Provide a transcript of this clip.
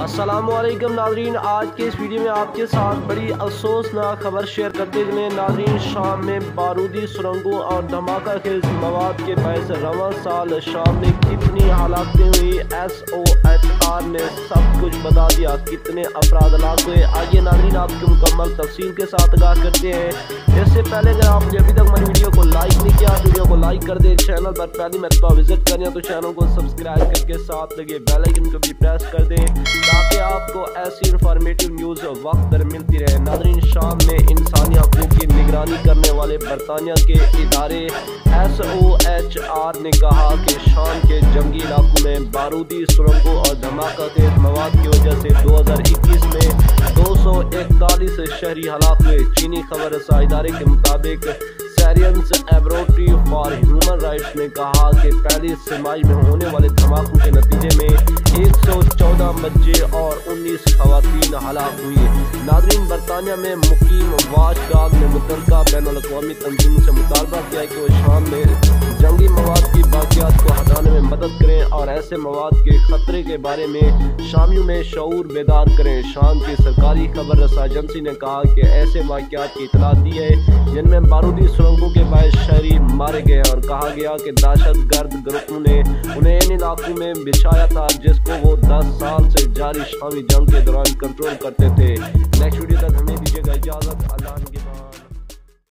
अस्सलाम वालेकुम नाज़रीन, आज के इस वीडियो में आपके साथ बड़ी अफसोसनाक खबर शेयर करते हुए नाज़रीन, शाम में बारूदी सुरंगों और धमाका खेज मवाद के बायस रवां साल शाम में कितनी हलाकतें हुई, SOHR ने सब कुछ बता दिया, कितने अफराद हलाक हुए। आइए नाज़रीन आपकी मुकम्मल तफसील के साथ आगाह करते हैं। इससे पहले अगर आपने अभी तक हमारी वीडियो को लाइक नहीं किया, वीडियो को लाइक कर दे, चैनल पर पहली मरतबा विजिट करें तो चैनल को सब्सक्राइब करके साथ लगे बेल आइकन को भी प्रेस कर दें ताकि आपको ऐसी इंफॉर्मेटिव न्यूज़ वक्त पर मिलती रहे। नाज़रीन, शाम में इंसानी हकूक़ की निगरानी करने वाले बरतानिया के इदारे SOHR ने कहा कि शाम के जंगी इलाकों में बारूदी सुरंगों और धमाका के मवाद की वजह से 2021 में 241 शहरी हलाक हुए। चीनी खबर रसा इदारे के मुताबिक सेरियंस एब्रोटी फॉर ह्यूमन राइट्स ने कहा कि पहली तिमाही में होने वाले धमाकों के नतीजे में 114 बच्चे और 19 खवातीन हलाक हुई। नाज़रीन, बरतानिया में मुकीम वाच डॉग ने मुतल्लिका बैनुल-अक़वामी तंजीम से मुतालबा किया कि वो शाम में जंगी मवाद की बाक़ियात को हटाने में मदद करें और ऐसे मवाद के ख़तरे के बारे में शामियों में शऊर बेदार करें। शाम की सरकारी खबर रसा एजेंसी ने कहा कि ऐसे वाक़यात की इतला दी है जिनमें बारूदी सुरंगों के बायस शहरी मारे गए और कहा गया कि दहशत गर्द ग्रुपों ने उन्हें इन इलाकों में बिछाया था जिसको वो 10 साल से जारी शामी जंग के दौरान कंट्रोल करते थे। नेक्स्ट वीडियो तक हमें दीजिएगा इजाज़त। अल्लाह